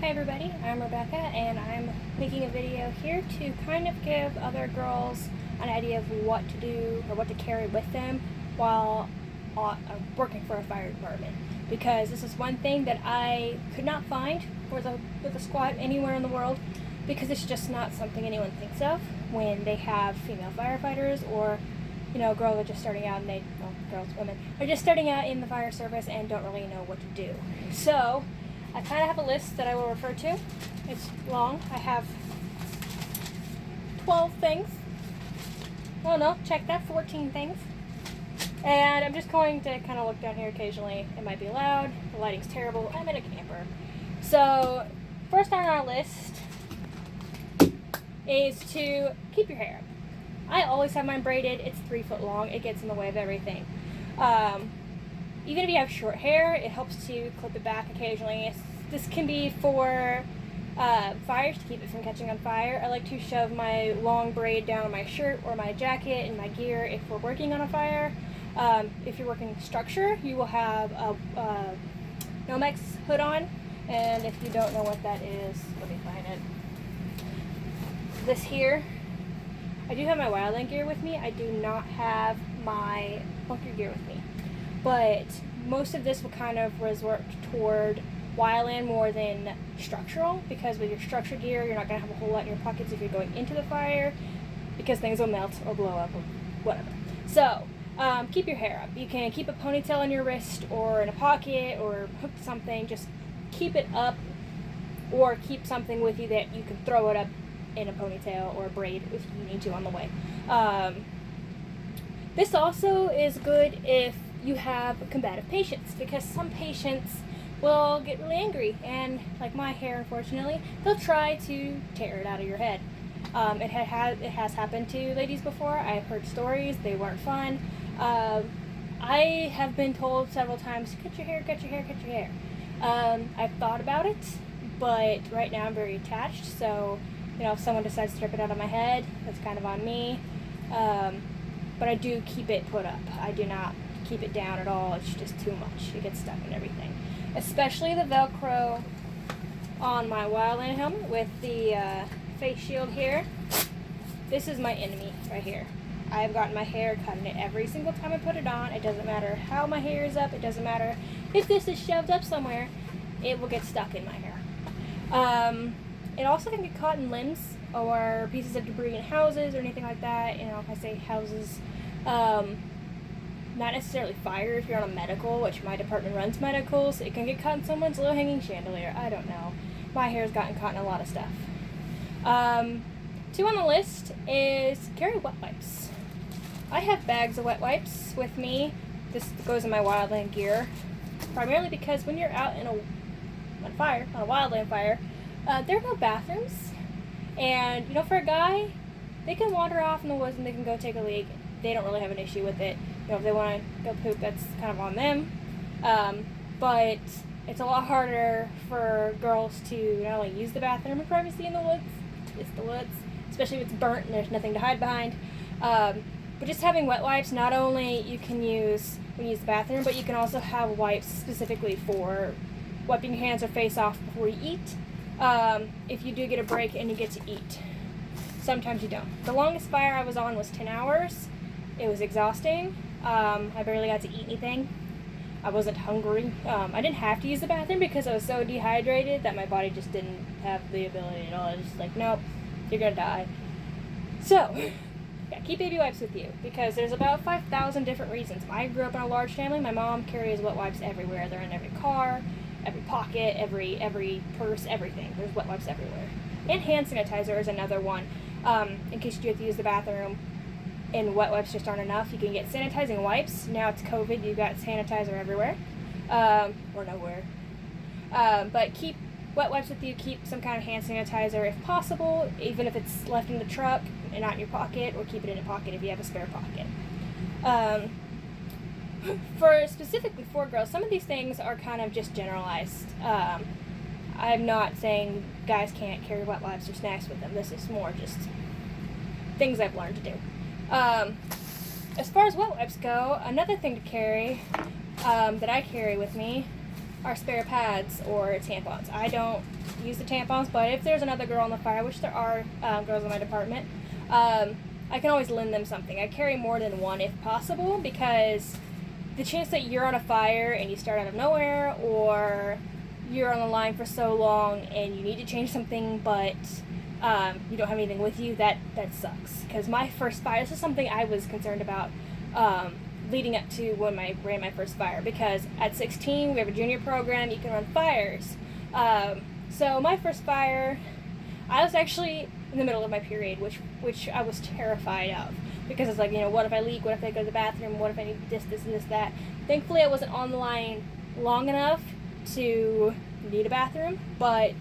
Hi everybody, I'm Rebecca and I'm making a video here to kind of give other girls an idea of what to do or what to carry with them while working for a fire department. Because this is one thing that I could not find with a squad anywhere in the world, because it's just not something anyone thinks of when they have female firefighters or girls are just starting out and women are just starting out in the fire service and don't really know what to do. So I kind of have a list that I will refer to. It's long. I have 12 things. Oh no, check that, 14 things. And I'm just going to kind of look down here occasionally. It might be loud, the lighting's terrible, I'm in a camper. So first on our list is to keep your hair up. I always have mine braided. It's 3 foot long. It gets in the way of everything. Even if you have short hair, it helps to clip it back occasionally. This can be for fires, to keep it from catching on fire. I like to shove my long braid down my shirt or my jacket and my gear if we're working on a fire. If you're working structure, you will have a Nomex hood on, and if you don't know what that is, let me find it. This here, I do have my wildland gear with me. I do not have my bunker gear with me. But most of this will kind of resort toward wildland more than structural, because with your structure gear, you're not going to have a whole lot in your pockets if you're going into the fire, because things will melt or blow up or whatever. So, keep your hair up. You can keep a ponytail on your wrist or in a pocket or hook something. Just keep it up, or keep something with you that you can throw it up in a ponytail or a braid if you need to on the way. This also is good if you have combative patients, because some patients will get really angry, and like my hair, unfortunately, they'll try to tear it out of your head. It has happened to ladies before. I've heard stories. They weren't fun. I have been told several times, cut your hair, cut your hair, cut your hair. I've thought about it, but right now I'm very attached, so if someone decides to rip it out of my head, that's kind of on me. But I do keep it put up. I do not keep it down at all. It's just too much. It gets stuck in everything. Especially the Velcro on my wildland helmet with the face shield here. This is my enemy right here. I've gotten my hair cut in it every single time I put it on. It doesn't matter how my hair is up. It doesn't matter if this is shoved up somewhere. It will get stuck in my hair. It also can get caught in limbs or pieces of debris in houses or anything like that. If I say houses, not necessarily fire if you're on a medical, which my department runs medicals. It can get caught in someone's low-hanging chandelier. I don't know. My hair's gotten caught in a lot of stuff. 2 on the list is carry wet wipes. I have bags of wet wipes with me. This goes in my wildland gear, primarily because when you're out on a wildland fire, there are no bathrooms, and for a guy, they can wander off in the woods and they can go take a leak. They don't really have an issue with it. If they want to go poop, that's kind of on them. But it's a lot harder for girls to not only use the bathroom in privacy in the woods, it's the woods, especially if it's burnt and there's nothing to hide behind. But just having wet wipes, not only you can use when you use the bathroom, but you can also have wipes specifically for wiping your hands or face off before you eat. If you do get a break and you get to eat. Sometimes you don't. The longest fire I was on was 10 hours. It was exhausting. I barely got to eat anything. I wasn't hungry. I didn't have to use the bathroom because I was so dehydrated that my body just didn't have the ability at all. It was just like, nope, you're gonna die. So, yeah, keep baby wipes with you, because there's about 5,000 different reasons. I grew up in a large family. My mom carries wet wipes everywhere. They're in every car, every pocket, every purse, everything. There's wet wipes everywhere. And hand sanitizer is another one. In case you have to use the bathroom and wet wipes just aren't enough, you can get sanitizing wipes. Now it's COVID, you've got sanitizer everywhere. Or nowhere. But keep wet wipes with you. Keep some kind of hand sanitizer if possible, even if it's left in the truck and not in your pocket, or keep it in a pocket if you have a spare pocket. Specifically for girls, some of these things are kind of just generalized. I'm not saying guys can't carry wet wipes or snacks with them. This is more just things I've learned to do. As far as wet wipes go, another thing to carry that I carry with me are spare pads or tampons. I don't use the tampons, but if there's another girl on the fire, which there are girls in my department, I can always lend them something. I carry more than one if possible, because the chance that you're on a fire and you start out of nowhere, or you're on the line for so long and you need to change something, but you don't have anything with you, that sucks. Because my first fire, this is something I was concerned about leading up to when I ran my first fire, because at 16 we have a junior program, you can run fires. So my first fire, I was actually in the middle of my period, which I was terrified of, because it's like, what if I leak, what if I go to the bathroom, what if I need this, that. Thankfully I wasn't on the line long enough to need a bathroom, but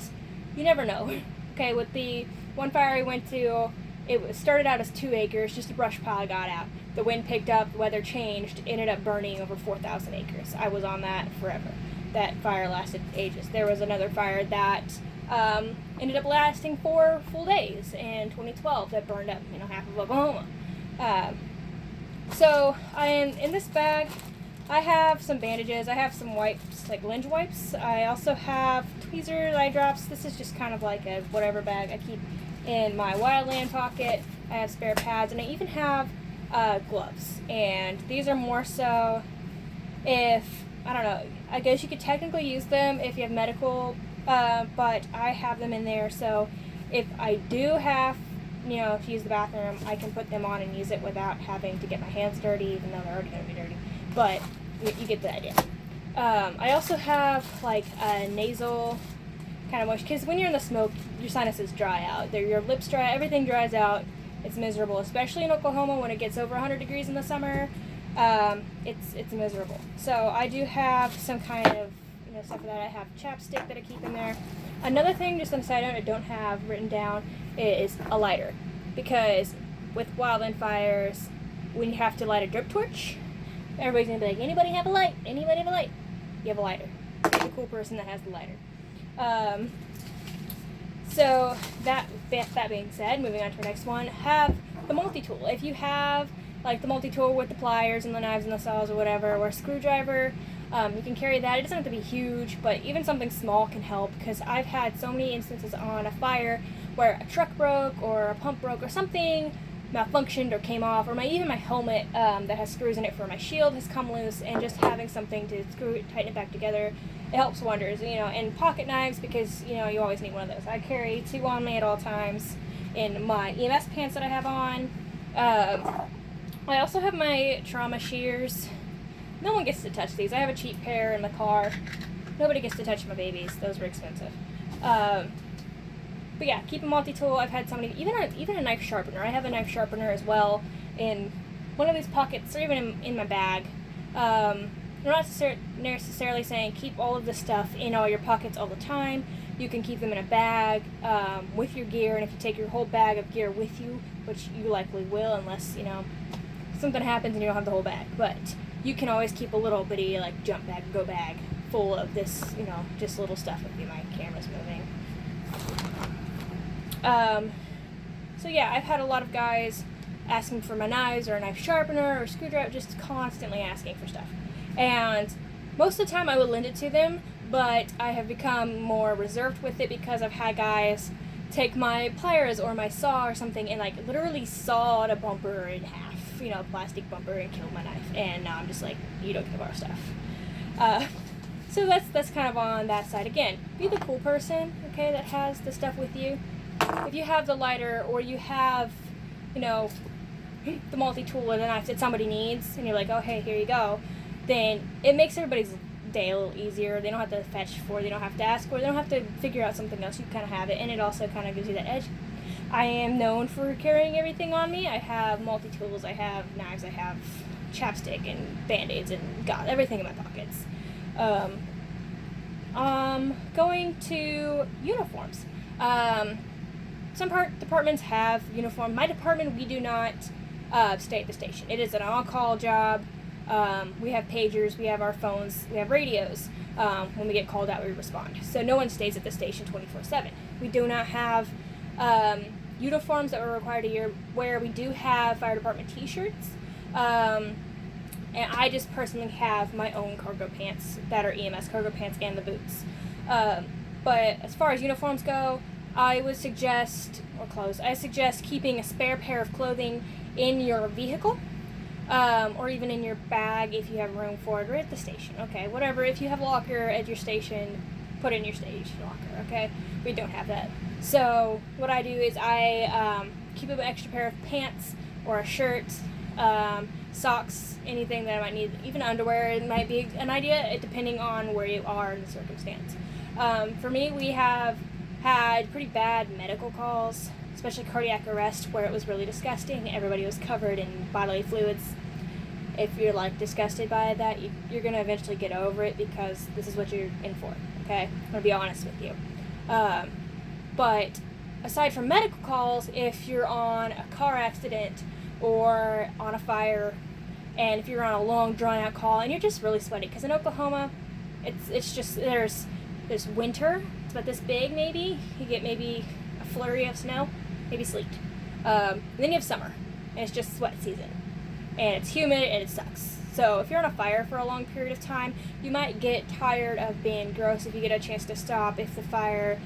you never know. Okay, with the one fire I went to, it started out as 2 acres, just a brush pile got out. The wind picked up, the weather changed, ended up burning over 4,000 acres. I was on that forever. That fire lasted ages. There was another fire that ended up lasting 4 full days in 2012 that burned up, half of Oklahoma. So in this bag, I have some bandages. I have some wipes, like Linge wipes. I also have tweezers, eye drops. This is just kind of like a whatever bag I keep in my wildland pocket. I have spare pads, and I even have gloves. And these are more so if, I don't know, I guess you could technically use them if you have medical, but I have them in there, so if I do have to use the bathroom, I can put them on and use it without having to get my hands dirty, even though they're already going to be dirty. But you get the idea. I also have like a nasal kind of motion, because when you're in the smoke, your sinuses dry out. Your lips dry, everything dries out. It's miserable, especially in Oklahoma when it gets over 100 degrees in the summer. It's miserable. So I do have some kind of stuff for that. I have chapstick that I keep in there. Another thing, just on the side note, I don't have written down, is a lighter, because with wildland fires, when you have to light a drip torch, everybody's gonna be like, anybody have a light? Anybody have a light? You have a lighter. You're the cool person that has the lighter. So that being said, moving on to our next one, have the multi-tool. If you have like the multi-tool with the pliers and the knives and the saws or whatever, or a screwdriver, you can carry that. It doesn't have to be huge, but even something small can help, because I've had so many instances on a fire where a truck broke or a pump broke or something malfunctioned or came off, or even my helmet that has screws in it for my shield has come loose, and just having something to tighten it back together, it helps wonders. And pocket knives, because you always need one of those. I carry 2 on me at all times in my EMS pants that I have on. I also have my trauma shears. No one gets to touch these. I have a cheap pair in the car. Nobody gets to touch my babies. Those were expensive. But yeah, keep a multi-tool. I've had somebody, even a knife sharpener. I have a knife sharpener as well in one of these pockets, or even in my bag. I'm not necessarily saying keep all of this stuff in all your pockets all the time. You can keep them in a bag with your gear, and if you take your whole bag of gear with you, which you likely will unless, something happens and you don't have the whole bag, but you can always keep a little bitty, like, jump bag, go bag full of this, just little stuff with you. My camera's moving. So yeah, I've had a lot of guys asking for my knives or a knife sharpener or screwdriver, just constantly asking for stuff. And most of the time I would lend it to them, but I have become more reserved with it, because I've had guys take my pliers or my saw or something and like literally sawed a bumper in half, plastic bumper, and killed my knife. And now I'm just like, you don't get to borrow stuff. So that's kind of on that side. Again, be the cool person, okay, that has the stuff with you. If you have the lighter, or you have, the multi-tool or the knife that somebody needs, and you're like, oh, hey, here you go, then it makes everybody's day a little easier. They don't have to fetch for it, they don't have to ask for it, they don't have to figure out something else. You kind of have it, and it also kind of gives you that edge. I am known for carrying everything on me. I have multi-tools, I have knives, I have chapstick and band-aids and everything in my pockets. Going to uniforms. Some departments have uniform. My department, we do not stay at the station. It is an on-call job. We have pagers, we have our phones, we have radios. When we get called out, we respond. So no one stays at the station 24/7. We do not have uniforms that we're required to wear. We do have fire department t-shirts. and I just personally have my own cargo pants that are EMS cargo pants and the boots. But as far as uniforms go, I would suggest, or clothes, I suggest keeping a spare pair of clothing in your vehicle, or even in your bag if you have room for it, or at the station, okay, whatever. If you have a locker at your station, put it in your station locker, okay? We don't have that. So what I do is I keep an extra pair of pants or a shirt, socks, anything that I might need, even underwear. It might be an idea depending on where you are in the circumstance. For me, we have had pretty bad medical calls, especially cardiac arrest, where it was really disgusting. Everybody was covered in bodily fluids. If you're like disgusted by that, you're going to eventually get over it, because this is what you're in for, okay? I'm going to be honest with you. But aside from medical calls, if you're on a car accident or on a fire, and if you're on a long drawn out call and you're just really sweaty, because in Oklahoma, it's just, there's winter, it's about this big maybe, you get maybe a flurry of snow, maybe sleet. Then you have summer, and it's just sweat season, and it's humid and it sucks. So if you're on a fire for a long period of time, you might get tired of being gross if you get a chance to stop, if the fire,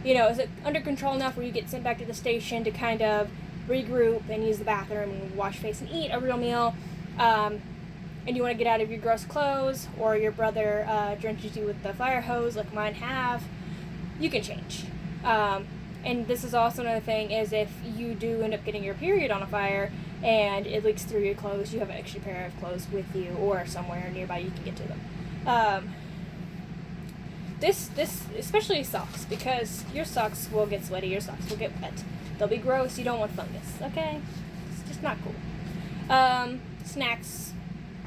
is it under control enough where you get sent back to the station to kind of regroup and use the bathroom and wash face and eat a real meal, and you want to get out of your gross clothes, or your brother drenches you with the fire hose like mine have, you can change. And this is also another thing, is if you do end up getting your period on a fire and it leaks through your clothes, you have an extra pair of clothes with you, or somewhere nearby you can get to them. This especially socks, because your socks will get sweaty, your socks will get wet. They'll be gross, you don't want fungus, okay? It's just not cool. Snacks.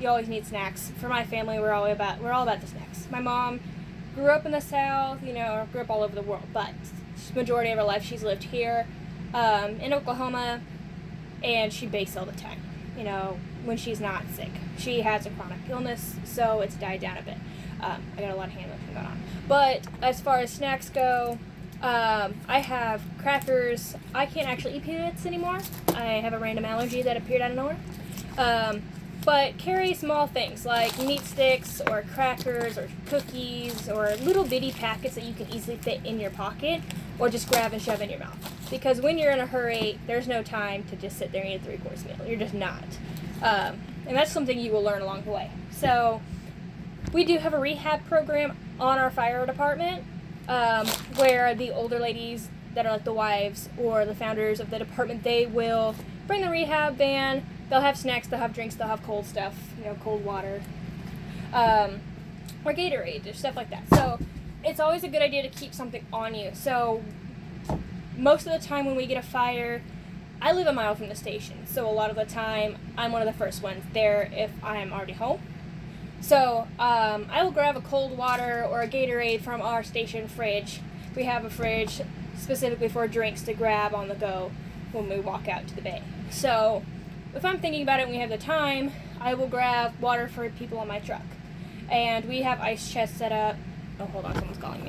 You always need snacks. For my family, we're all about the snacks. My mom grew up in the South, or grew up all over the world, but majority of her life she's lived here in Oklahoma, and she bakes all the time, when she's not sick. She has a chronic illness, so it's died down a bit. I got a lot of hand motion going on. But as far as snacks go, I have crackers. I can't actually eat peanuts anymore. I have a random allergy that appeared out of nowhere. But carry small things like meat sticks or crackers or cookies or little bitty packets that you can easily fit in your pocket, or just grab and shove in your mouth. Because when you're in a hurry, there's no time to just sit there and eat a 3-course meal. You're just not. And that's something you will learn along the way. So we do have a rehab program on our fire department, where the older ladies that are like the wives or the founders of the department, they will bring the rehab van. They'll have snacks, they'll have drinks, they'll have cold stuff, cold water, or Gatorade, or stuff like that. So it's always a good idea to keep something on you. So most of the time when we get a fire, I live a mile from the station, so a lot of the time I'm one of the first ones there if I'm already home. So I will grab a cold water or a Gatorade from our station fridge. We have a fridge specifically for drinks to grab on the go when we walk out to the bay. So if I'm thinking about it and we have the time, I will grab water for people on my truck. And we have ice chests set up. Oh, hold on, someone's calling me.